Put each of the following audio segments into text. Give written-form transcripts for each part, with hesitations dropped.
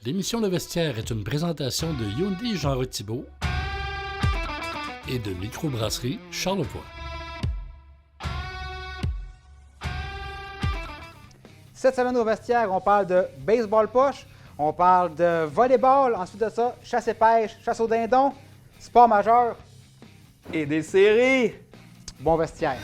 L'émission Le Vestiaire est une présentation de Hyundai Jean Thibault et de Microbrasserie Charlevoix. Cette semaine au Vestiaire, on parle de baseball poche, on parle de volleyball, ensuite de ça, chasse et pêche, chasse au dindon, sport majeur et des séries. Bon Vestiaire.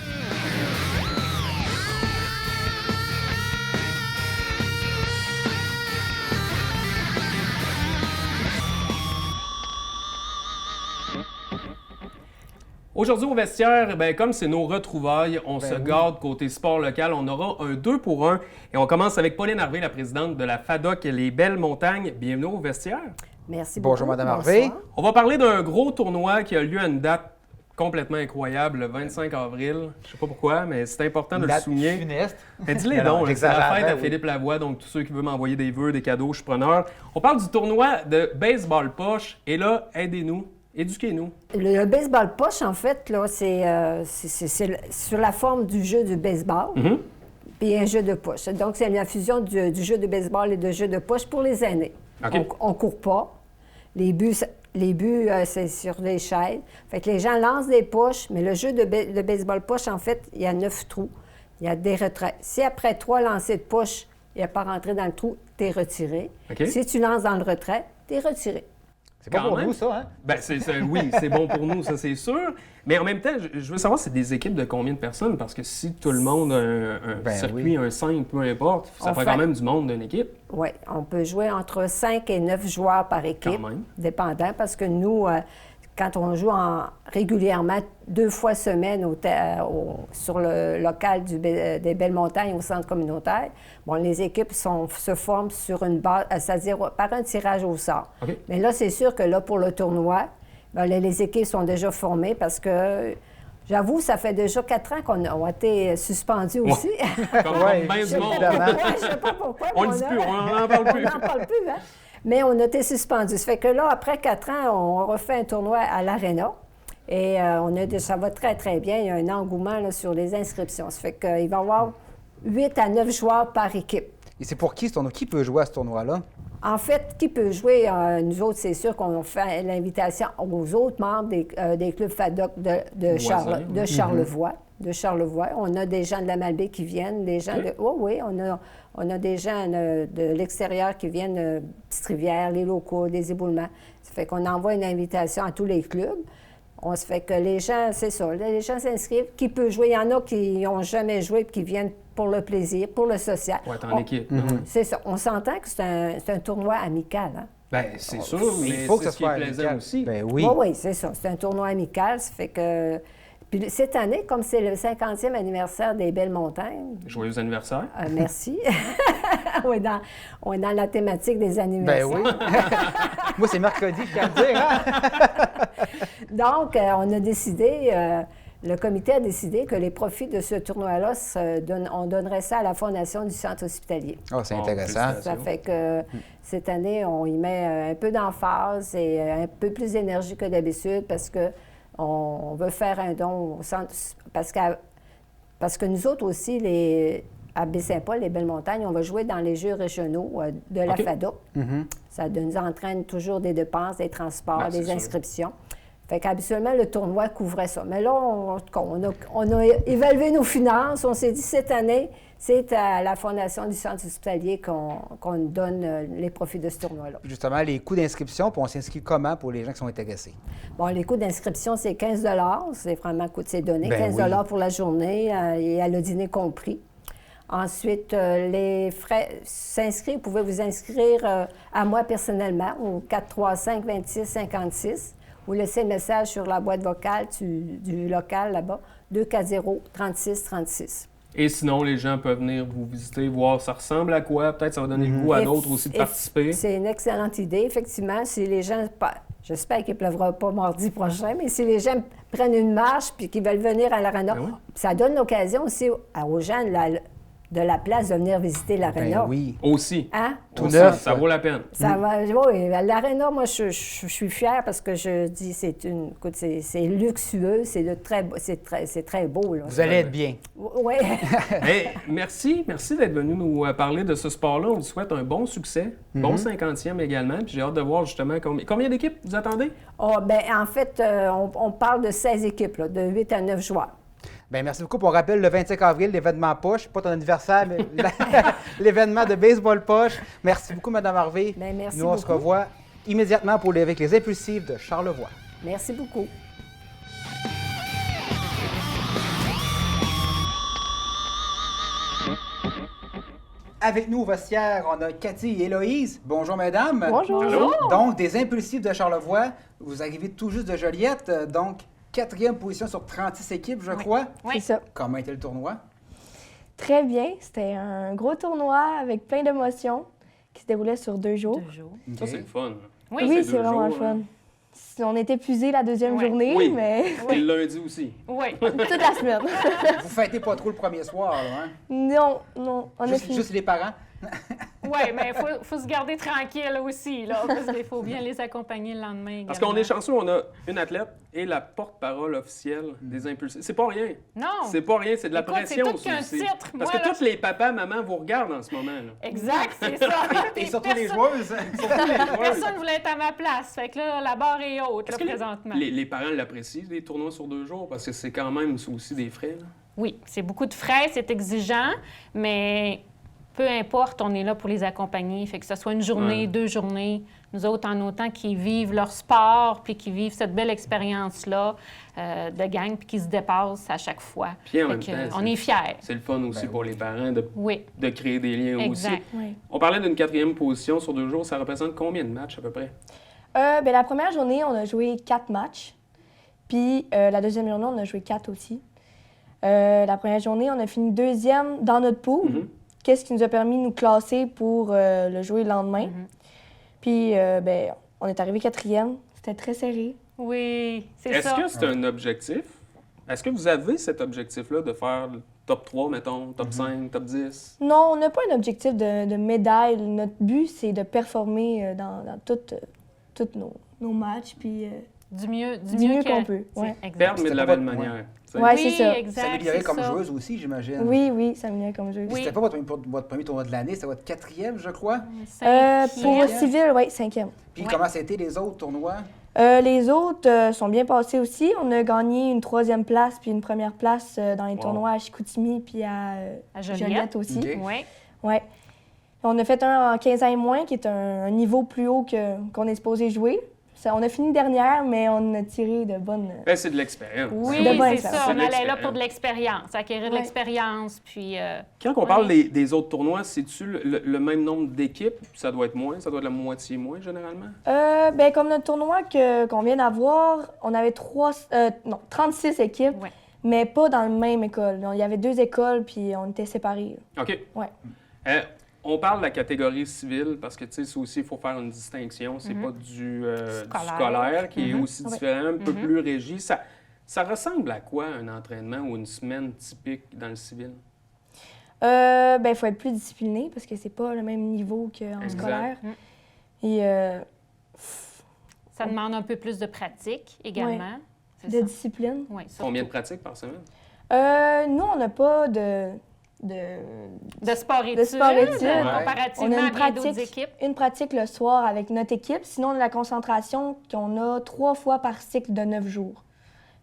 Aujourd'hui au Vestiaire, comme c'est nos retrouvailles, on se garde côté sport local. On aura un 2 pour 1 et on commence avec Pauline Harvey, la présidente de la FADOC Les Belles Montagnes. Bienvenue au Vestiaire. Merci beaucoup. Bonjour Mme Harvey. On va parler d'un gros tournoi qui a lieu à une date complètement incroyable, le 25 avril. Je sais pas pourquoi, mais c'est important de le souligner. Funeste. Dis-les donc, c'est la fête à Philippe Lavoie, donc tous ceux qui veulent m'envoyer des vœux, des cadeaux, je suis preneur. On parle du tournoi de baseball poche et là, aidez-nous. Éduquez-nous. Le baseball poche, en fait, là, c'est sur la forme du jeu du baseball, puis un jeu de poche. Donc, c'est la fusion du jeu de baseball et de jeu de poche pour les aînés. Okay. On ne court pas. Les buts, c'est sur les chaises. Fait que les gens lancent des poches, mais le jeu de baseball poche, en fait, il y a 9 trous. Il y a des retraits. Si après 3 lancers de poche, il n'y a pas rentré dans le trou, tu es retiré. Okay. Si tu lances dans le retrait, tu es retiré. C'est bon pour nous, ça, hein? Oui, c'est bon pour nous, ça, c'est sûr. Mais en même temps, je veux savoir, c'est des équipes de combien de personnes? Parce que si tout le monde a un circuit, un 5, peu importe, ça fait quand même du monde d'une équipe. Oui, on peut jouer entre 5 et 9 joueurs par équipe, dépendant, parce que nous, quand on joue régulièrement 2 fois semaine sur le local des Belles Montagnes au centre communautaire, les équipes se forment sur une base, c'est-à-dire par un tirage au sort. Okay. Mais là, c'est sûr que là, pour le tournoi, les équipes sont déjà formées parce que, j'avoue, ça fait déjà 4 ans qu'on a été suspendus aussi. Comme bien du monde. Je ne sais pas pourquoi. On ne le dit plus, on n'en parle plus. On n'en parle plus, hein? Mais on a été suspendus. Ça fait que là, après 4 ans, on refait un tournoi à l'Arena. Et ça va très, très bien. Il y a un engouement là, sur les inscriptions. Ça fait qu'il va y avoir 8 à 9 joueurs par équipe. Et c'est pour qui ce tournoi? Qui peut jouer à ce tournoi-là? En fait, qui peut jouer? Nous autres, c'est sûr qu'on fait l'invitation aux autres membres des clubs FADOC de Charlevoix. De Charlevoix. On a des gens de la Malbaie qui viennent, des gens de... Oui, on a des gens de l'extérieur qui viennent de Petite-Rivière, les locaux, des éboulements. Ça fait qu'on envoie une invitation à tous les clubs. On se fait que les gens, c'est ça, les gens s'inscrivent. Qui peut jouer? Il y en a qui n'ont jamais joué et qui viennent pour le plaisir, pour le social. Pour être en équipe. C'est ça. On s'entend que c'est un tournoi amical, hein? C'est sûr, mais il faut que ça soit plaisant amical aussi. Oui. Oui, c'est ça. C'est un tournoi amical. Ça fait que... Puis cette année, comme c'est le 50e anniversaire des Belles Montagnes... Joyeux anniversaire. Merci. on est dans la thématique des anniversaires. Oui. Moi, c'est mercredi, je tiens à le dire. Hein? Donc, on a décidé... le comité a décidé que les profits de ce tournoi-là, on donnerait ça à la fondation du centre hospitalier. Oh, c'est intéressant. Ça fait que cette année, on y met un peu d'emphase et un peu plus d'énergie que d'habitude parce que on veut faire un don au centre, parce que nous autres aussi, à Baie-Saint-Paul, les Belles Montagnes, on va jouer dans les Jeux régionaux de la FADOC. Ça nous entraîne toujours des dépenses, des transports, des inscriptions. Fait qu'habituellement, le tournoi couvrait ça. Mais là, on a évalué nos finances. On s'est dit, cette année, c'est à la fondation du centre hospitalier qu'on donne les profits de ce tournoi-là. Justement, les coûts d'inscription, puis on s'inscrit comment pour les gens qui sont intéressés? Bon, les coûts d'inscription, c'est 15 $. C'est vraiment c'est donné. 15 $ pour la journée et à le dîner compris. Ensuite, les frais s'inscrire, vous pouvez vous inscrire à moi personnellement au 435-26-56 ou laisser le message sur la boîte vocale du local là-bas, 240-36-36. Et sinon, les gens peuvent venir vous visiter, voir ça ressemble à quoi. Peut-être ça va donner le goût à d'autres aussi de participer. C'est une excellente idée, effectivement. Si les gens, j'espère qu'il ne pleuvra pas mardi prochain, mais si les gens prennent une marche puis qu'ils veulent venir à l'Arena, ça donne l'occasion aussi aux gens de la place de venir visiter l'aréna. Ben oui. Aussi. Hein? Tout Aussi, neuf. ça vaut la peine. Ça va, oui, l'aréna, moi, je suis fière parce que je dis, écoute, c'est luxueux, c'est très beau. Là. Vous allez être bien. Oui. Hey, merci d'être venu nous parler de ce sport-là. On vous souhaite un bon succès, bon 50e également. Puis j'ai hâte de voir justement combien d'équipes vous attendez? Oh, ben, en fait, on parle de 16 équipes, là, de 8 à 9 joueurs. Bien, merci beaucoup. On rappelle le 25 avril, l'événement Poche, pas ton anniversaire, mais l'événement de baseball Poche. Merci beaucoup, Mme Harvey. Bien, merci Nous, on se beaucoup. revoit immédiatement avec les impulsifs de Charlevoix. Merci beaucoup. Avec nous au vestiaire, on a Cathy et Héloïse. Bonjour, mesdames. Bonjour. Allô? Donc, des impulsifs de Charlevoix. Vous arrivez tout juste de Joliette, donc 4e position sur 36 équipes, je crois. C'est ça. Comment était le tournoi? Très bien. C'était un gros tournoi avec plein d'émotions qui se déroulait sur 2 jours. Ça, c'est le fun. Oui, c'est vraiment le fun. On était épuisés la deuxième Ouais. journée, Oui. mais Et le lundi aussi. Oui. toute la semaine. Vous fêtez pas trop le premier soir, là, hein? Non, on a Juste, fini. juste les parents? Oui, mais il faut se garder tranquille aussi, là, parce qu'il faut bien les accompagner le lendemain. Parce également. qu'on est chanceux, on a une athlète et la porte-parole officielle des impulsifs. C'est pas rien. Non. C'est pas rien, c'est de la Écoute, pression c'est tout qu'un aussi. titre. Parce Moi, que là, tous les papas, mamans vous regardent en ce moment. Là. Exact, c'est ça. Et surtout les Personne- joueuses. Personne ne voulait être à ma place. Fait que là, la barre est haute, là, Est-ce que présentement. les parents l'apprécient, les tournois sur 2 jours? Parce que c'est quand même aussi des frais. Là. Oui, c'est beaucoup de frais, c'est exigeant, mais peu importe, on est là pour les accompagner. Fait que ce soit une journée, Ouais. 2 journées, nous autres, en autant qu'ils vivent leur sport, puis qu'ils vivent cette belle expérience-là de gang, puis qu'ils se dépassent à chaque fois. Puis en Fait même que, temps, on est fiers. C'est le fun aussi pour les parents Oui, de créer des liens exact. aussi. Oui. On parlait d'une 4e position sur 2 jours. Ça représente combien de matchs à peu près? Ben, la première journée, on a joué 4 matchs. Puis la deuxième journée, on a joué 4 aussi. La première journée, on a fini 2e dans notre pool. Mhm. Qu'est-ce qui nous a permis de nous classer pour le jouer le lendemain. Puis, ben, on est arrivé 4e. C'était très serré. Oui, c'est Est-ce ça. que c'est un objectif? Est-ce que vous avez cet objectif-là de faire le top 3, mettons, top 5, top 10? Non, on n'a pas un objectif de médaille. Notre but, c'est de performer dans tous nos matchs. Puis, Du mieux, du mieux que- qu'on peut. c'est Ouais. exact. Perdre, mais de la C'était belle pas- manière. tu sais. Ouais, Oui, c'est ça. exact. S'améliorer c'est comme ça. joueuse aussi, j'imagine. Oui, ça me vient comme jeu. Oui. C'était pas votre premier tournoi de l'année, c'était votre 4e, je crois. Pour Cinquième. civil, oui, 5e. Puis Ouais. comment c'était les autres tournois? Les autres sont bien passés aussi. On a gagné une 3e place puis une première place dans les Wow. tournois à Chicoutimi puis à Joliette. Joliette aussi. Ok. Oui. Ouais. On a fait un en 15 ans et moins qui est un niveau plus haut qu'on est supposé jouer. On a fini dernière, mais on a tiré de bonnes... Ben, c'est de l'expérience. Oui, De bonne c'est expérience. ça. C'est On de allait là l'expérience. pour de l'expérience, acquérir de Ouais. l'expérience, puis... Quand on parle des autres tournois, c'est-tu le même nombre d'équipes? Ça doit être moins, ça doit être la moitié moins généralement? Ben, comme notre tournoi qu'on vient d'avoir, on avait 36 équipes, Ouais. mais pas dans la même école. Il y avait 2 écoles, puis on était séparés. OK. Ouais. On parle de la catégorie civile parce que, tu sais, ça aussi, il faut faire une distinction. C'est pas du scolaire qui est aussi Ouais. différent, un peu plus régi. Ça ressemble à quoi un entraînement ou une semaine typique dans le civil? Ben, il faut être plus discipliné parce que c'est pas le même niveau qu'en Exact. scolaire. Mm. Et Ça demande un peu plus de pratique également. C'est de ça. discipline. Oui, surtout. Combien de pratiques par semaine? Nous, on n'a pas de De sport-études, sport-études. Ouais. comparativement On a à une bien d'autres pratique, équipes. une pratique le soir avec notre équipe. Sinon, on a la concentration qu'on a 3 fois par cycle de 9 jours.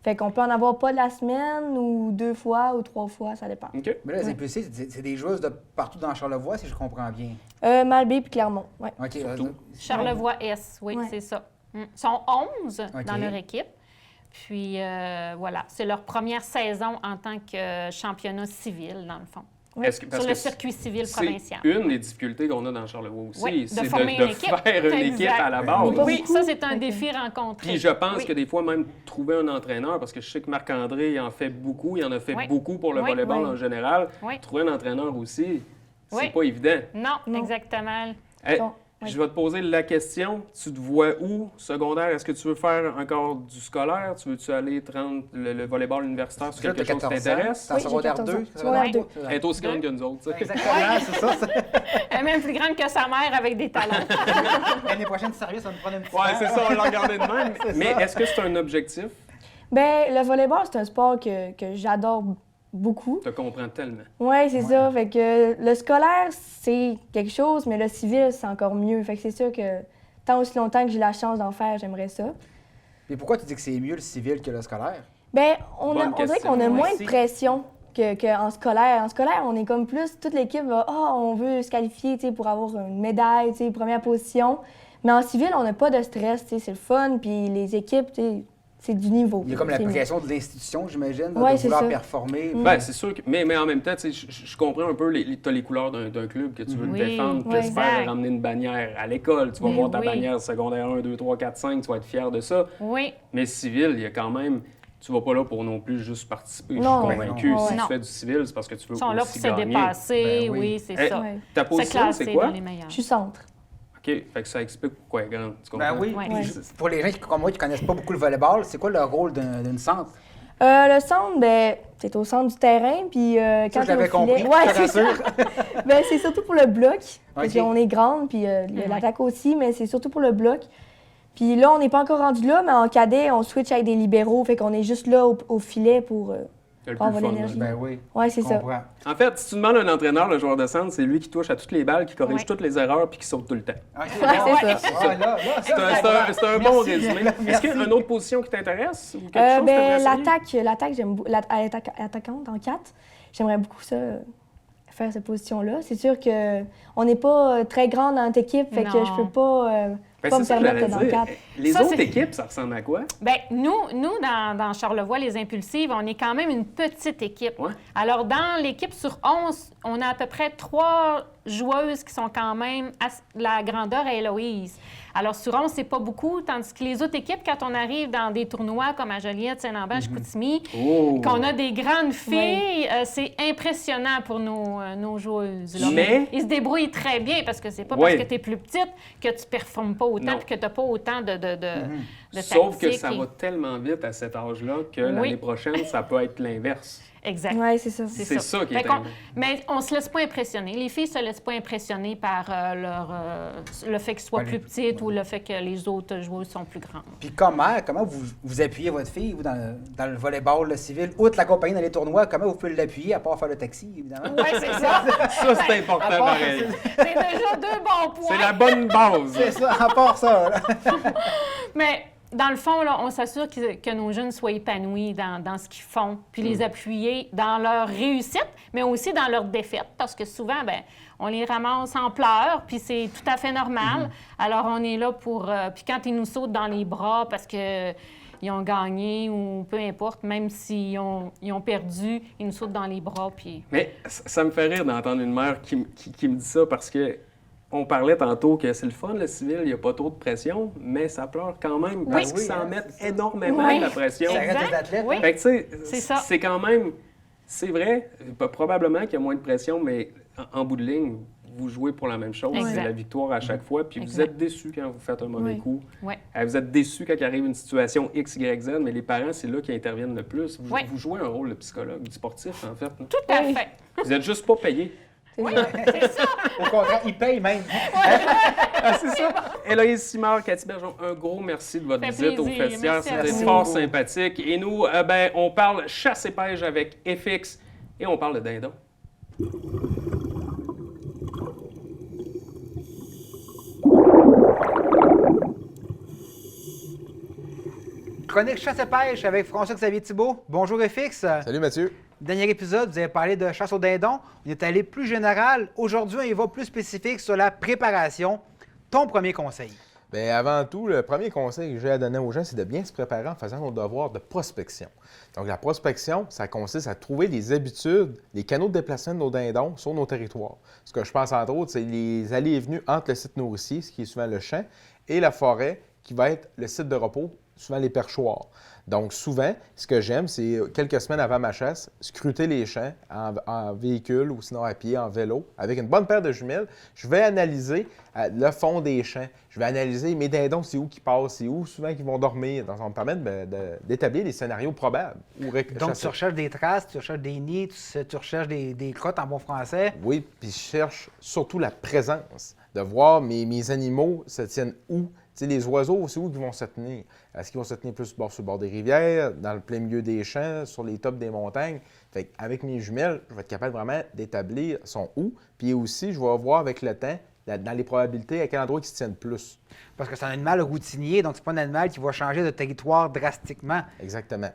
Fait qu'on peut en avoir pas de la semaine ou 2 fois ou 3 fois, ça dépend. OK. Mais là, les impulsifs, c'est des joueuses de partout dans Charlevoix, si je comprends bien. Malbaie puis Clermont, ouais. OK. Surtout. Charlevoix-S, oui, Ouais. c'est ça. Ils sont 11 dans leur équipe. Puis, voilà, c'est leur première saison en tant que championnat civil, dans le fond. Est-ce que- parce Sur le que circuit civil c'est provincial. une des difficultés qu'on a dans Charlevoix aussi, Oui, de c'est former de une équipe. faire une équipe Exact. à la base. Pas Oui, beaucoup. ça, c'est un Fait que- défi rencontré. Puis je pense Oui. que des fois, même trouver un entraîneur, parce que je sais que Marc-André il en fait beaucoup, il en a fait Oui. beaucoup pour le Oui. volleyball Oui. en général. Oui. Trouver un entraîneur aussi, c'est Oui. pas évident. Non, Non. exactement. Eh, Bon. Oui. Je vais te poser la question. Tu te vois où? Secondaire, est-ce que tu veux faire encore du scolaire? Tu veux-tu aller te rendre le volleyball universitaire sur quelque chose qui t'intéresse? T'es en Oui, j'ai secondaire 14 ans. 2? Secondaire 2. Elle est aussi grande que nous autres. tu sais. Exactement, c'est ça. Elle est même plus grande que sa mère avec des talents. L'année prochaine, sérieux, ça va nous prendre une petite Ouais, c'est ça, on l'a regardé de même. Mais est-ce que c'est un objectif? Ben, le volleyball, c'est un sport que j'adore beaucoup. Tu comprends tellement. Oui, c'est ça. Fait que le scolaire, c'est quelque chose, mais le civil, c'est encore mieux. Fait que c'est sûr que tant aussi longtemps que j'ai la chance d'en faire, j'aimerais ça. Et pourquoi tu dis que c'est mieux le civil que le scolaire? Ben, on Bonne dirait question. qu'on a moins Merci. de pression qu'en scolaire. En scolaire, on est comme plus, toute l'équipe va, on veut se qualifier, tu sais, pour avoir une médaille, tu sais, première position. Mais en civil, on n'a pas de stress, tu sais, c'est le fun, puis les équipes, tu sais, c'est du niveau. Il y a comme la C'est mieux. pression de l'institution, j'imagine, là, Ouais, de c'est vouloir ça. performer. Ben, c'est sûr que. Mais en même temps, tu sais, je comprends un peu, tu as les couleurs d'un club que tu veux Oui, défendre. Tu oui. espères Exact. ramener une bannière à l'école. Tu vas Mais voir ta oui. bannière secondaire 1, 2, 3, 4, 5. Tu vas être fier de ça. Oui. Mais civil, il y a quand même. Tu vas pas là pour non plus juste participer. Je Non. suis convaincu. Non. Si Non. tu fais du civil, c'est parce que tu veux Ils sont là pour aussi se gagner. dépasser, Ben oui. oui, c'est Eh, ça. Ouais. Ta Se position, classer c'est quoi? dans les meilleurs. Je suis centre. OK, fait que ça explique pourquoi elle est grande. Tu comprends? Ben oui. Ouais. Puis Ouais. pour les gens comme moi qui connaissent pas beaucoup le volleyball, c'est quoi le rôle d'une centre? Le centre, ben, c'est au centre du terrain, puis Ça, quand je l'avais t'es au filet- compris, Ouais, je te c'est ça. rassure. Ben, c'est surtout pour le bloc, parce Ok. qu'on est grande, puis il y a Ouais. l'attaque aussi, mais c'est surtout pour le bloc. Puis là, on n'est pas encore rendu là, mais en cadet, on switch avec des libéraux, fait qu'on est juste là au filet pour C'est le avoir plus fun, l'énergie. Ben oui. Ouais, c'est Je ça. comprends. En fait, si tu demandes à un entraîneur, le joueur de centre, c'est lui qui touche à toutes les balles, qui corrige Ouais. toutes les erreurs puis qui saute tout le temps. OK, c'est ça. Ah, là, C'est un bon Merci, résumé. merci. Est-ce qu'il y a une autre position qui t'intéresse? Ou quelque chose que Ben, t'aimerais essayer? l'attaque, j'aime beaucoup. Attaquante en 4, j'aimerais beaucoup ça, faire cette position-là. C'est sûr que on n'est pas très grande dans notre équipe, fait que Non. je peux pas, Ben, pas c'est me ça que permettre j'allais d'être dans le dire. 4. Les Ça, autres c'est- équipes, ça ressemble à quoi? Bien, nous dans Charlevoix, les Impulsives, on est quand même une petite équipe. Ouais. Alors, dans l'équipe sur 11, on a à peu près 3 joueuses qui sont quand même à la grandeur à Héloïse. Alors, sur 11, c'est pas beaucoup, tandis que les autres équipes, quand on arrive dans des tournois comme à Joliette, Saint-Lambert, Chicoutimi, Oh! qu'on a des grandes filles, c'est impressionnant pour nos joueuses. là. Mais- Ils se débrouillent très bien parce que c'est pas Oui. parce que tu es plus petite que tu performes pas autant Non. et que tu n'as pas autant de Sauf que tactique ça et- va tellement vite à cet âge-là que Oui. l'année prochaine, ça peut être l'inverse. Exact. Ouais, c'est ça. C'est ça qui est Fait qu'on- dingue. Mais on se laisse pas impressionner. Les filles se laissent pas impressionner par le fait qu'elles soient Ouais, plus petites ou le fait que les autres joueuses sont plus grandes. Puis comment vous appuyez votre fille, vous, dans le volleyball le civil? Outre l'accompagner dans les tournois, comment vous pouvez l'appuyer, à part faire le taxi, évidemment? Oui, c'est ça. Ça, c'est important À part- pareil. C'est déjà 2 bons points. C'est la bonne base. C'est ça, à part ça, là. Mais dans le fond, là, on s'assure que nos jeunes soient épanouis dans ce qu'ils font, puis les appuyer dans leur réussite, mais aussi dans leur défaite, parce que souvent, ben, on les ramasse en pleurs, puis c'est tout à fait normal. Alors, on est là pour... puis quand ils nous sautent dans les bras parce que ils ont gagné ou peu importe, même s'ils ont perdu, ils nous sautent dans les bras, puis... Mais ça me fait rire d'entendre une mère qui me dit ça parce que on parlait tantôt que c'est le fun, le civil, il n'y a pas trop de pression, mais ça pleure quand même parce Oui, qu'ils s'en hein, mettent c'est ça. énormément Oui. de la pression. Ça reste Exact. des athlètes. Oui. hein? Fait que, tu sais, C'est ça. c'est quand même... C'est vrai, probablement qu'il y a moins de pression, mais en bout de ligne, vous jouez pour la même chose. Exact. C'est la victoire à chaque fois. Puis vous Exact. êtes déçus quand vous faites un mauvais Oui. coup. Ouais. Vous êtes déçus quand il arrive une situation X, Y, Z, mais les parents, c'est là qui interviennent le plus. Vous, Oui. vous jouez un rôle de psychologue, du sportif, en fait. Tout à Oui. fait. Vous n'êtes juste pas payé. C'est ça. Au contraire, ils payent même. Ah, c'est ça. Héloïse Simard, Cathy Bergeron, un gros merci de votre Fait visite au plaisir. Festival. Merci à C'était vous. fort sympathique. Et nous, on parle chasse et pêche avec FX et on parle de dindon. Chronique chasse et pêche avec François-Xavier Thibault. Bonjour FX. Salut Mathieu. Dernier épisode, vous avez parlé de chasse au dindon. On est allé plus général. Aujourd'hui, on y va plus spécifique sur la préparation. Ton premier conseil. Bien, avant tout, le premier conseil que j'ai à donner aux gens, c'est de bien se préparer en faisant nos devoirs de prospection. Donc, la prospection, ça consiste à trouver les habitudes, les canaux de déplacement de nos dindons sur nos territoires. Ce que je pense, entre autres, c'est les allées et venues entre le site nourricier, ce qui est souvent le champ, et la forêt, qui va être le site de repos, souvent les perchoirs. Donc, souvent, ce que j'aime, c'est quelques semaines avant ma chasse, scruter les champs en véhicule ou sinon à pied, en vélo, avec une bonne paire de jumelles. Je vais analyser le fond des champs. Je vais analyser mes dindons, c'est où qu'ils passent, c'est où souvent qu'ils vont dormir. Donc, ça va me permettre d'établir des scénarios probables. Donc, tu recherches des traces, tu recherches des nids, tu recherches des crottes en bon français. Oui, puis je cherche surtout la présence, de voir mes animaux se tiennent où. Tu sais, les oiseaux, c'est où ils vont se tenir? Est-ce qu'ils vont se tenir plus sur le bord des rivières, dans le plein milieu des champs, sur les tops des montagnes? Fait qu'avec mes jumelles, je vais être capable vraiment d'établir son où. Puis aussi, je vais voir avec le temps, dans les probabilités, à quel endroit ils se tiennent plus. Parce que c'est un animal routinier, donc c'est pas un animal qui va changer de territoire drastiquement. Exactement.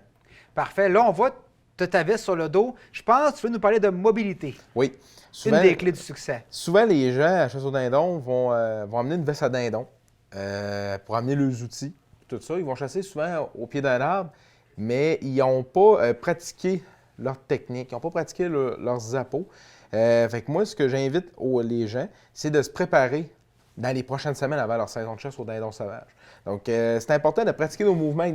Parfait. Là, on voit ta vis sur le dos. Je pense que tu veux nous parler de mobilité. Oui. Une des clés du succès. Souvent, les gens à chasse au dindon vont amener une veste à dindon pour amener leurs outils, tout ça. Ils vont chasser souvent au pied d'un arbre, mais ils n'ont pas pratiqué leur technique, ils n'ont pas pratiqué leurs appos. Fait que moi, ce que j'invite les gens, c'est de se préparer dans les prochaines semaines avant leur saison de chasse au dindon sauvage. Donc, c'est important de pratiquer nos mouvements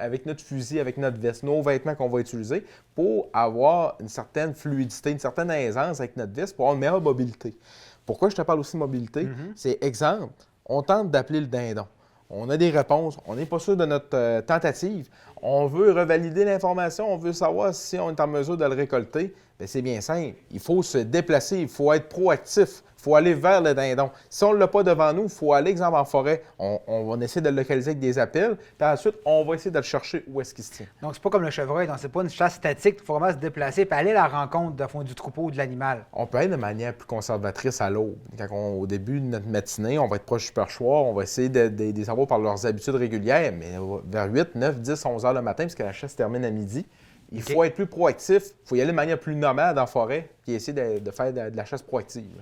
avec notre fusil, avec notre veste, nos vêtements qu'on va utiliser pour avoir une certaine fluidité, une certaine aisance avec notre veste pour avoir une meilleure mobilité. Pourquoi je te parle aussi de mobilité? C'est exemple, on tente d'appeler le dindon. On a des réponses, on n'est pas sûr de notre tentative. On veut revalider l'information, on veut savoir si on est en mesure de le récolter. Bien, c'est bien simple. Il faut se déplacer, il faut être proactif, il faut aller vers le dindon. Si on ne l'a pas devant nous, il faut aller, exemple, en forêt. On va essayer de le localiser avec des appels, puis ensuite, on va essayer de le chercher où est-ce qu'il se tient. Donc, c'est pas comme le chevreuil, donc c'est pas une chasse statique, il faut vraiment se déplacer et aller à la rencontre de fond du troupeau ou de l'animal. On peut être de manière plus conservatrice à l'aube. Au début de notre matinée, on va être proche du perchoir, on va essayer de les savoir par leurs habitudes régulières, mais vers 8, 9, 10, 11 heures le matin, puisque la chasse se termine à midi, il faut être plus proactif, il faut y aller de manière plus nomade en forêt, puis essayer de faire de la chasse proactive.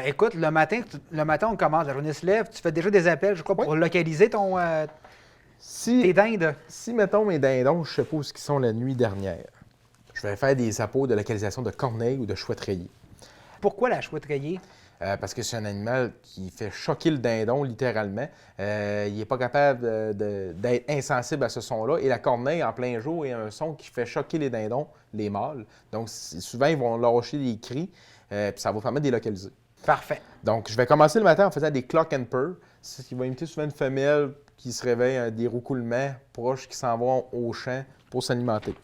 Écoute, le matin, on commence, la journée se lève, tu fais déjà des appels, je crois, pour localiser tes dindes. Si, mettons, mes dindons, je sais pas où ils sont la nuit dernière, je vais faire des appos de localisation de corneilles ou de chouettes rayées. Pourquoi la chouette rayée? Parce que c'est un animal qui fait choquer le dindon, littéralement. Il n'est pas capable d'être insensible à ce son-là. Et la corneille, en plein jour, est un son qui fait choquer les dindons, les mâles. Donc, souvent, ils vont lâcher des cris, puis ça va permettre de les localiser. Parfait. Donc, je vais commencer le matin en faisant des clock and purr. Ce qui va imiter souvent une femelle qui se réveille, des roucoulements proches qui s'en vont au champ pour s'alimenter.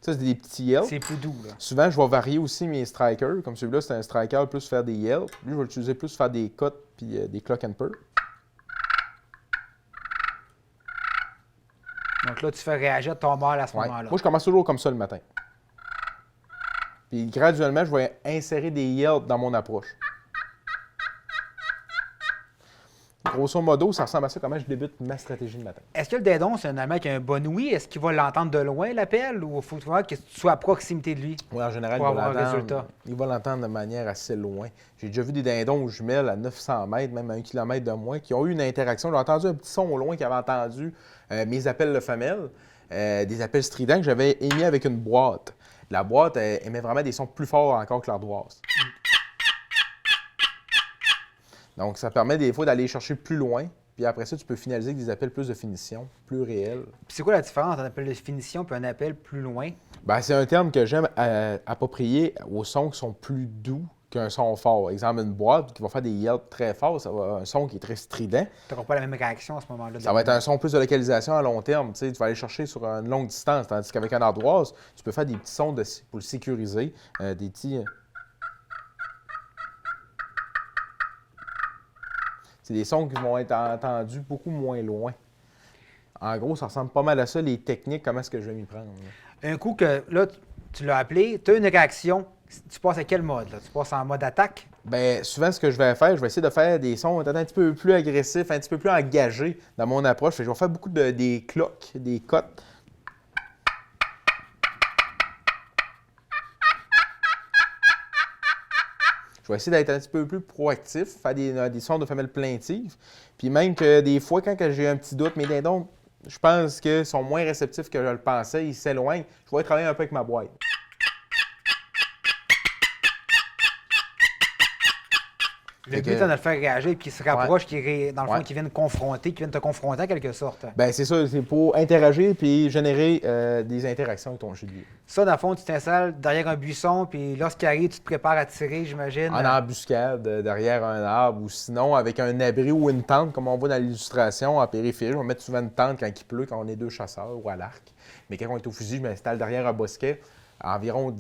Ça, c'est des petits yelps. C'est plus doux, là. Souvent, je vais varier aussi mes strikers. Comme celui-là, c'est un striker plus faire des yelps. Lui, je vais l'utiliser plus faire des cuts puis des clock and purr. Donc là, tu fais réagir ton mâle à ce moment-là. Moi, je commence toujours comme ça le matin. Puis graduellement, je vais insérer des yelps dans mon approche. Grosso modo, ça ressemble à ça comment je débute ma stratégie le matin. Est-ce que le dindon, c'est un animal qui a un bon ouïe? Est-ce qu'il va l'entendre de loin, l'appel, ou il faut vraiment que tu sois à proximité de lui? Oui, en général, Pour avoir un résultat. Il va l'entendre de manière assez loin. J'ai déjà vu des dindons aux jumelles à 900 mètres, même à 1 km de moi, qui ont eu une interaction. J'ai entendu un petit son au loin qui avait entendu mes appels de femelle, des appels stridents que j'avais émis avec une boîte. La boîte émet vraiment des sons plus forts encore que l'ardoise. Donc, ça permet des fois d'aller chercher plus loin. Puis après ça, tu peux finaliser avec des appels plus de finition, plus réels. Puis c'est quoi la différence entre un appel de finition et un appel plus loin? Bien, c'est un terme que j'aime approprier aux sons qui sont plus doux qu'un son fort. Exemple, une boîte qui va faire des yelps très forts, ça va un son qui est très strident. Tu n'auras pas la même réaction à ce moment-là. Ça va être un son plus de localisation à long terme. Tu vas aller chercher sur une longue distance. Tandis qu'avec un ardoise, tu peux faire des petits sons pour le sécuriser, des petits... C'est des sons qui vont être entendus beaucoup moins loin. En gros, ça ressemble pas mal à ça, les techniques, comment est-ce que je vais m'y prendre. Un coup que, là, tu l'as appelé, tu as une réaction, tu passes à quel mode? Là? Tu passes en mode attaque? Bien, souvent, ce que je vais faire, je vais essayer de faire des sons un petit peu plus agressifs, un petit peu plus engagés dans mon approche. Je vais faire beaucoup des cloques, des cotes. Je vais essayer d'être un petit peu plus proactif, faire des sons de femelles plaintives. Puis même que des fois, quand j'ai un petit doute, mes dindons, je pense qu'ils sont moins réceptifs que je le pensais, ils s'éloignent. Je vais travailler un peu avec ma boîte. Le but, c'est de le faire réagir et qu'il se rapproche, dans le fond, Ouais. qu'il vienne confronter, qu'il vienne te confronter en quelque sorte. Ben c'est ça, c'est pour interagir puis générer des interactions avec ton gibier. Ça, dans le fond, tu t'installes derrière un buisson, puis lorsqu'il arrive, tu te prépares à tirer, j'imagine. En embuscade, derrière un arbre, ou sinon avec un abri ou une tente, comme on voit dans l'illustration, en périphérie. On va mettre souvent une tente quand il pleut, quand on est 2 chasseurs ou à l'arc. Mais quand on est au fusil, je m'installe derrière un bosquet, à environ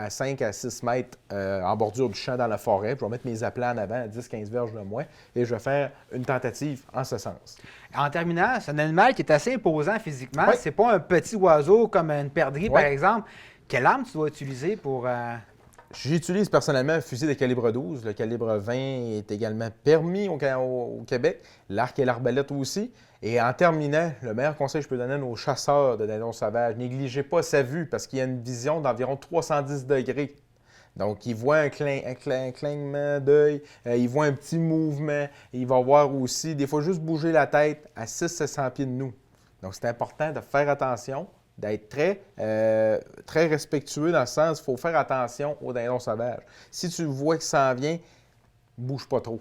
5 à 6 mètres en bordure du champ dans la forêt. Puis je vais mettre mes aplats en avant à 10-15 verges de moi et je vais faire une tentative en ce sens. En terminant, c'est un animal qui est assez imposant physiquement. Oui. C'est pas un petit oiseau comme une perdrix, Oui. par exemple. Quelle arme tu dois utiliser pour... J'utilise personnellement un fusil de calibre 12. Le calibre 20 est également permis au Québec. L'arc et l'arbalète aussi. Et en terminant, le meilleur conseil que je peux donner à nos chasseurs de dindons sauvages, négligez pas sa vue parce qu'il y a une vision d'environ 310 degrés. Donc, il voit un clignement d'œil, il voit un petit mouvement, il va voir aussi, des fois, juste bouger la tête à 600-700 pieds de nous. Donc, c'est important de faire attention, d'être très respectueux dans le sens qu'il faut faire attention aux dindons sauvages. Si tu vois qu'il s'en vient, bouge pas trop.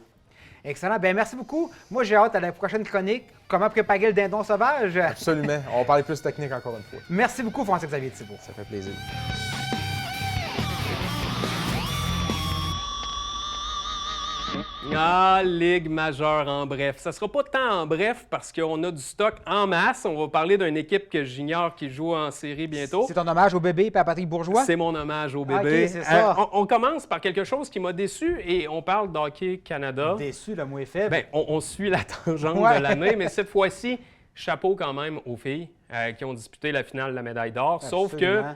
Excellent. Bien, merci beaucoup. Moi, j'ai hâte à la prochaine chronique. Comment préparer le dindon sauvage? Absolument. On va parler plus technique encore une fois. Merci beaucoup, François-Xavier Thibault. Ça fait plaisir. Ah, Ligue majeure en bref. Ça sera pas tant en bref parce qu'on a du stock en masse. On va parler d'une équipe que j'ignore qui joue en série bientôt. C'est ton hommage au bébé et à Patrick Bourgeois? C'est mon hommage au bébé. Ok, c'est ça. On commence par quelque chose qui m'a déçu et on parle d'Hockey Canada. Déçu, le mot est faible. Ben, on suit la tangente Ouais. de l'année, mais cette fois-ci, chapeau quand même aux filles qui ont disputé la finale de la médaille d'or. Sauf que Absolument.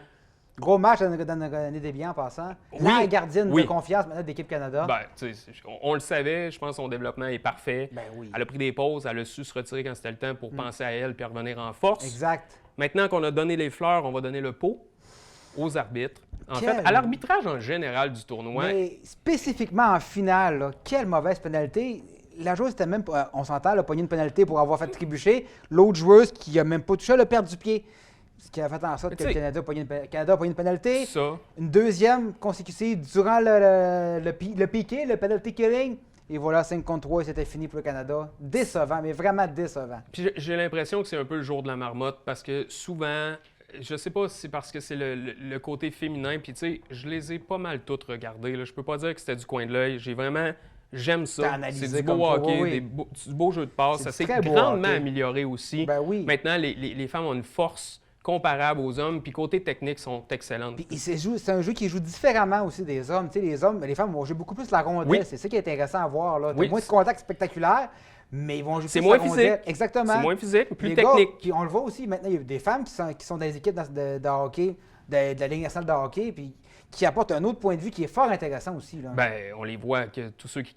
Gros match dans René Desbiens en passant. Oui, La gardienne oui. de confiance maintenant d'équipe Canada. ben, tu sais, on le savait, je pense que son développement est parfait. Ben oui. Elle a pris des pauses, elle a su se retirer quand c'était le temps pour penser à elle puis revenir en force. Exact. Maintenant qu'on a donné les fleurs, on va donner le pot aux arbitres. En Quel- fait, à l'arbitrage en général du tournoi. Mais spécifiquement en finale, là, quelle mauvaise pénalité. La joueuse était même pas, on s'entend, elle a pogné une pénalité pour avoir fait trébucher. L'autre joueuse qui a même pas touché, elle a perdu du pied. Ce qui a fait en sorte Mais que tu le sais- Canada a pogné une pénalité. Ça, Une deuxième consécutive durant le piqué, le penalty killing. Et voilà, 5 contre 3, et c'était fini pour le Canada. Décevant, mais vraiment décevant. puis j'ai l'impression que c'est un peu le jour de la marmotte parce que souvent, je sais pas si c'est parce que c'est le côté féminin, puis tu sais, je les ai pas mal toutes regardées. Là. Je peux pas dire que c'était du coin de l'œil. J'aime T'as ça. analysé C'est du comme beau ça, hockey, oui. du beau jeu de passe. C'est Ça du s'est très beau grandement hockey. amélioré aussi. Ben oui. Maintenant, les femmes ont une force comparable aux hommes, puis côté technique, sont excellentes. Puis c'est un jeu qui joue différemment aussi des hommes. Tu sais, les femmes vont jouer beaucoup plus la rondelle. Oui. C'est ça qui est intéressant à voir. Là. T'as Oui. moins de contacts spectaculaires, mais ils vont jouer C'est plus moins la rondelle. physique. Exactement. C'est moins physique, plus Les technique. gars, puis on le voit aussi maintenant, il y a des femmes qui sont dans les équipes de hockey, de la Ligue nationale de hockey, puis qui apportent un autre point de vue qui est fort intéressant aussi. Là. Ben, on les voit que tous ceux qui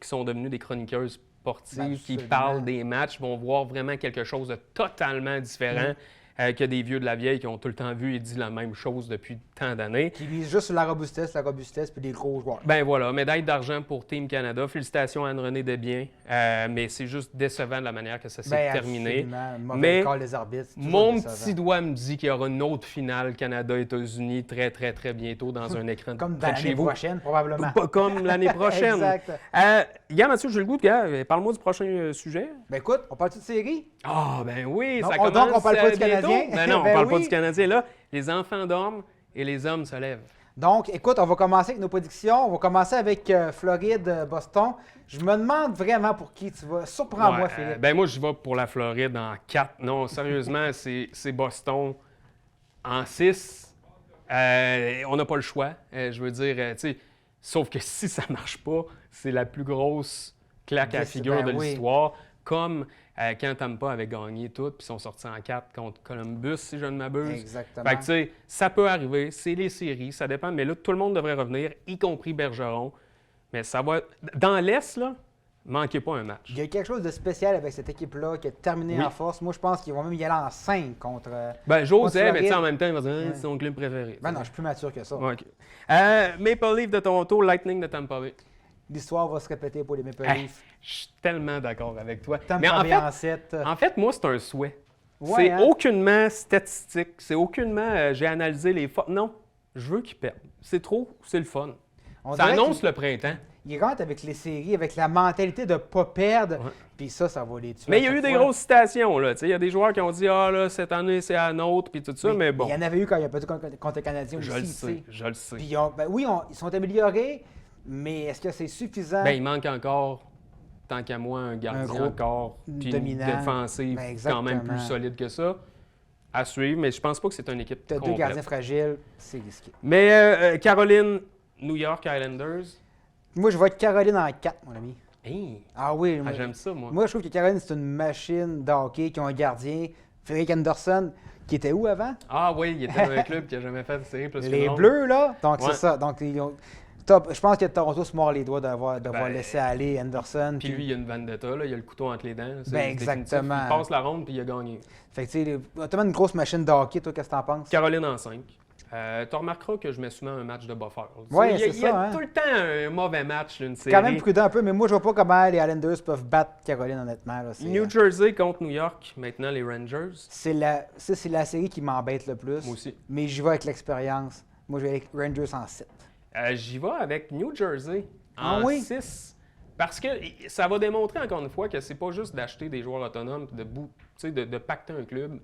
sont devenus des chroniqueuses sportives, Ben, qui absolument. parlent des matchs, vont voir vraiment quelque chose de totalement différent que des vieux de la vieille qui ont tout le temps vu et dit la même chose depuis tant d'années. Qui visent juste sur la robustesse, puis les gros joueurs. Ben voilà, médaille d'argent pour Team Canada. Félicitations à Anne-Renée Desbiens. Mais c'est juste décevant de la manière que ça s'est Ben, terminé. absolument. Mauvais Mais call des arbitres. c'est toujours mon décevant. petit doigt me dit qu'il y aura une autre finale Canada-États-Unis très, très, très bientôt dans un écran Comme près dans de chez l'année vous. prochaine, probablement. Pas comme l'année prochaine. Exact. Gars, Mathieu, j'ai le goût, gars. Parle-moi du prochain sujet. Ben écoute, on parle de série? Ah, ben oui, Non, ça donc, commence on parle pas du bientôt. Canadien? Ben non, on Ben parle pas oui. du Canadien. Là, les enfants dorment et les hommes se lèvent. Donc, écoute, on va commencer avec nos prédictions. On va commencer avec Floride-Boston. Je me demande vraiment pour qui tu vas. Surprends-moi, Ouais, Philippe. ben moi, je vais pour la Floride en 4. Non, sérieusement, c'est Boston en 6. On n'a pas le choix. Je veux dire, tu sais, sauf que si ça marche pas, c'est la plus grosse claque à la figure Ben de oui. l'histoire. Comme quand Tampa avait gagné tout, puis ils sont sortis en 4 contre Columbus, si je ne m'abuse. Exactement. Fait que, tu sais, ça peut arriver, c'est les séries, ça dépend, mais là, tout le monde devrait revenir, y compris Bergeron. Mais ça va. Dans l'Est, là, manquez pas un match. Il y a quelque chose de spécial avec cette équipe-là qui a terminé Oui. en force. Moi, je pense qu'ils vont même y aller en 5 contre. Ben, j'osais, Contre mais tu sais, en Floride. même temps, il va dire, Ouais. c'est son club préféré. Ben non, je suis plus mature que ça. Ouais, OK. Maple Leaf de Toronto, Lightning de Tampa Bay. L'histoire va se répéter pour les Maple Ah, Leafs. je suis tellement d'accord avec toi. Tampa Mais Bay en 7. en fait, moi, c'est un souhait. Ouais, C'est hein? aucunement statistique, c'est aucunement j'ai analysé les forces. Non, je veux qu'ils perdent. C'est trop, c'est le fun. On Ça dirait annonce qu'il- le printemps. Ils rentrent avec les séries, avec la mentalité de ne pas perdre. Ouais. Puis ça va les tuer. Mais à il y a chaque eu des fois. grosses citations, là. Tu sais, il y a des joueurs qui ont dit « Ah, là, cette année, c'est à nôtre », puis tout ça, mais bon. Il y en avait eu quand il a perdu contre le Canadien Je aussi. le tu sais, sais. je le sais. Puis ils sont améliorés, mais est-ce que c'est suffisant? Ben, il manque encore, tant qu'à moi, un gardien gros encore, puis une dominant. défensive Ben, quand même exactement. plus solide que ça. À suivre, mais je pense pas que c'est une équipe Tu as deux complète. gardiens fragiles, c'est risqué. Mais Caroline, New York Islanders, Moi, je vais être Caroline en 4, mon ami. hey, Ah oui, moi, j'aime ça, moi. moi, je trouve que Caroline, c'est une machine de hockey qui ont un gardien, Frédéric Anderson, qui était où avant? Ah oui, il était dans un club qui a jamais fait de série plus Les qu'une autre. Bleus, là. Donc, Ouais. c'est ça. Donc, je pense que Toronto se mord les doigts d'avoir Ben, laissé aller Anderson. Puis lui, il a une vendetta, là, il a le couteau entre les dents. là, c'est Ben, définitif. exactement. Il passe la ronde, puis il a gagné. Fait que, tu sais, tellement une grosse machine de hockey, toi, qu'est-ce que t'en penses? Caroline en 5. Tu remarqueras que je mets souvent un match de buffer. Ouais, Il y a- c'est il y a ça, hein. tout le temps un mauvais match, une série. Quand même prudent un peu, mais moi, je vois pas comment les Islanders peuvent battre Caroline, honnêtement. Là. New Jersey contre New York, maintenant les Rangers. C'est la série qui m'embête le plus. Moi aussi. Mais j'y vais avec l'expérience. Moi, je vais avec Rangers en 7. J'y vais avec New Jersey Ah en oui? 6. Parce que ça va démontrer encore une fois que c'est pas juste d'acheter des joueurs autonomes et de pacter un club.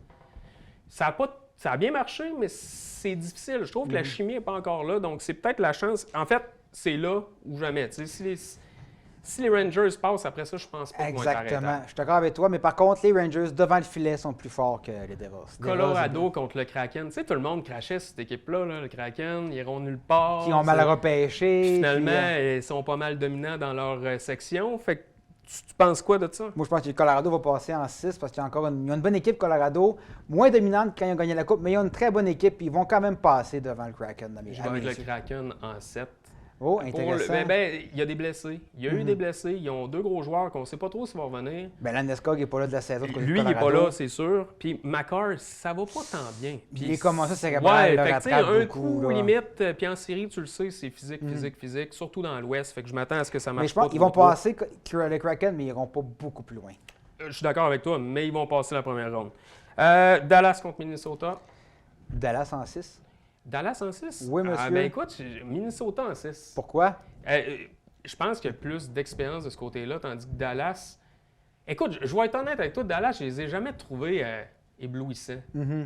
Ça a bien marché, mais c'est difficile. Je trouve que la chimie n'est pas encore là. Donc, c'est peut-être la chance. En fait, c'est là ou jamais. Tu sais, si les Rangers passent, après ça, je pense pas qu'ils vont être Exactement. arrêtables. Je suis d'accord avec toi, mais par contre, les Rangers devant le filet sont plus forts que les Devils. Colorado contre le Kraken. Tu sais, tout le monde crachait cette équipe-là, là, le Kraken. Ils iront nulle part. Qui ont mal Ça- repêché. Puis finalement, puis, ils sont pas mal dominants dans leur section. Fait que tu penses quoi de ça? moi, je pense que le Colorado va passer en 6 parce qu'ils ont encore ils ont une bonne équipe, Colorado. Moins dominante quand ils ont gagné la Coupe, mais ils ont une très bonne équipe. Puis ils vont quand même passer devant le Kraken. Je vais avec le Kraken en 7. Oh, Pour intéressant. il y a des blessés. Il y a eu des blessés. Ils ont 2 gros joueurs qu'on ne sait pas trop s'ils vont revenir. Ben, Landeskog n'est pas là de la saison. Lui, il n'est pas là, c'est sûr. Puis Makar, ça va pas tant bien. Puis Il est comme ça, cérébrale, Ouais, là, fait que, tu sais, rattrape un beaucoup, coup là. limite, puis en série, tu le sais, c'est physique, surtout dans l'Ouest. Fait que je m'attends à ce que ça marche Mais je pense pas qu'ils vont trop. passer le Kraken, mais ils n'iront pas beaucoup plus loin. Je suis d'accord avec toi, mais ils vont passer la première ronde. Dallas contre Minnesota. Dallas en 6. Dallas en 6? Oui, monsieur. Ah, ben écoute, Minnesota en 6. Pourquoi? Je pense qu'il y a plus d'expérience de ce côté-là, tandis que Dallas... Écoute, je vais être honnête avec toi, Dallas, je les ai jamais trouvés éblouissants.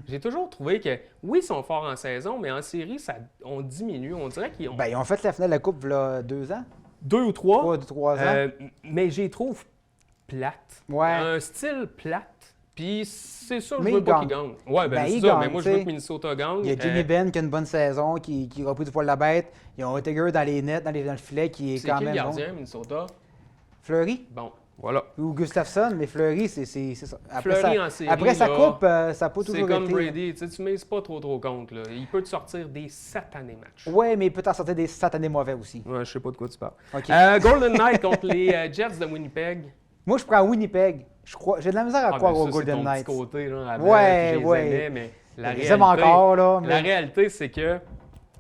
J'ai toujours trouvé que, oui, ils sont forts en saison, mais en série, on diminue. On dirait qu'ils ont Ben, ils ont fait la finale de la Coupe il y a 2 ans. 2 ou 3. 3 ans. Mais je les trouve plates. Ouais. Un style plate. Puis c'est ça, Mais je veux ils pas qu'ils gagnent. gagnent. Ouais, ben, Ben, c'est ils ça. gagnent, Mais moi, je veux tu sais. que Minnesota gagne. Il y a Jimmy Ben qui a une bonne saison, qui a pris du poil de la bête. Ils ont Oettinger dans les nets, dans le filet, qui est C'est quand qui le même gardien, bon. Minnesota? Fleury Bon, voilà. ou Gustafsson, mais Fleury, c'est ça. Fleury en série, après sa là, coupe, ça n'a pas C'est toujours comme été. Brady. Tu mises pas trop compte. Là. Il peut te sortir des satanés matchs. Ouais, mais il peut t'en sortir des satanés mauvais aussi. Ouais, je sais pas de quoi tu parles. OK. Golden Knight contre les Jets de Winnipeg. Moi, je prends Winnipeg. J'ai de la misère à Ah, croire ben, aux ça, Golden c'est ton Knights. petit côté, genre, avant, Ouais, que je les ouais. aimais, mais la Je les réalité, aime encore, là. mais- la réalité, c'est que,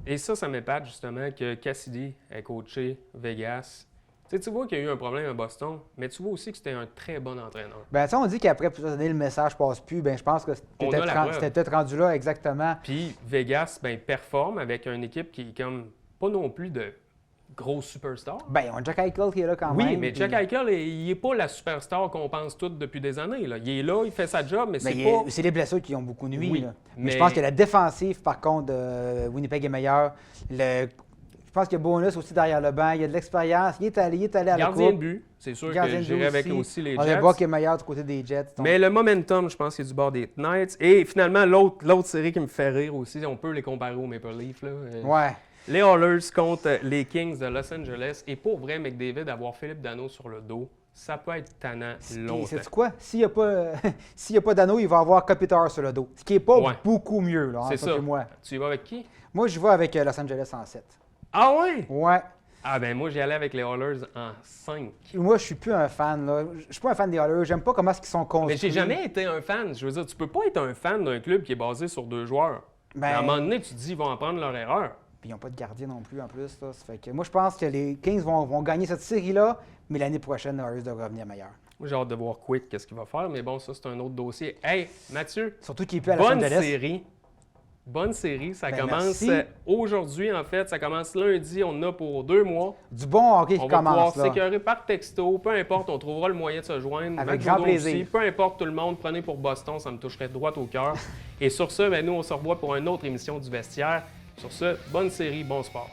et ça m'épate justement, que Cassidy ait coaché Vegas. Tu vois qu'il y a eu un problème à Boston, mais tu vois aussi que c'était un très bon entraîneur. Ben, ça, on dit qu'après plusieurs années, le message passe plus. Ben, je pense que On a la preuve. c'était peut-être rendu là, exactement. Puis Vegas, ben, performe avec une équipe qui est comme pas non plus de gros superstars. Ben, on a Jack Eichel qui est là quand Oui, même. mais puis- Jack Eichel, il n'est pas la superstar qu'on pense toutes depuis des années. Là. Il est là, il fait sa job, mais Ben, c'est pas... c'est les blessures qui ont beaucoup nuit. Oui, là. mais- Je pense que la défensive, par contre, de Winnipeg est meilleure. Je pense qu'il y a Bonus aussi derrière le banc. Il y a de l'expérience. Il est allé à la Gardien de coupe. but, c'est sûr Gardien que de j'irai but avec aussi les On a Jets. le bas qui est meilleur du côté des Jets. donc- Mais le momentum, je pense qu'il est du bord des Knights. Et finalement, l'autre série qui me fait rire aussi, on peut les comparer aux Maple Leafs. Là. Ouais. Les Oilers contre les Kings de Los Angeles. Et pour vrai, McDavid, avoir Philippe Danault sur le dos, ça peut être tannant Puis, longtemps. sais-tu quoi? S'il n'y a pas, s'il y a pas d'anneau, il va avoir Kopitar sur le dos. Ce qui n'est pas Ouais. beaucoup mieux, là, C'est entre toi ça. et moi. Tu y vas avec qui? Moi, je vais avec Los Angeles en 7. Ah oui? Ouais. Ah ben moi, j'y allais avec les Oilers en 5. Moi, je suis plus un fan, là. Je suis pas un fan des Oilers. J'aime pas comment ils sont construits. Mais j'ai jamais été un fan. Je veux dire, tu peux pas être un fan d'un club qui est basé sur 2 joueurs. Ben- À un moment donné, tu te dis, ils vont apprendre leur erreur. Puis ils n'ont pas de gardien non plus, en plus. Là. Ça fait que moi, je pense que les Kings vont gagner cette série-là, mais l'année prochaine, les Oilers devraient revenir meilleurs. Moi, j'ai hâte de voir Quick, qu'est-ce qu'il va faire. Mais bon, ça, c'est un autre dossier. Hey, Mathieu, Surtout qu'il est plus à Los bonne Angeles. série. Bonne série, ça Ben, commence merci. aujourd'hui en fait, ça commence lundi, on en a pour 2 mois. Du bon hockey On qui va pouvoir commence, là. s'écœurer par texto, peu importe, on trouvera le moyen de se joindre. Avec Matt grand Boudreau aussi, plaisir. peu importe tout le monde, prenez pour Boston, ça me toucherait droit au cœur. Et sur ce, ben, nous on se revoit pour une autre émission du Vestiaire. Sur ce, bonne série, bon sport.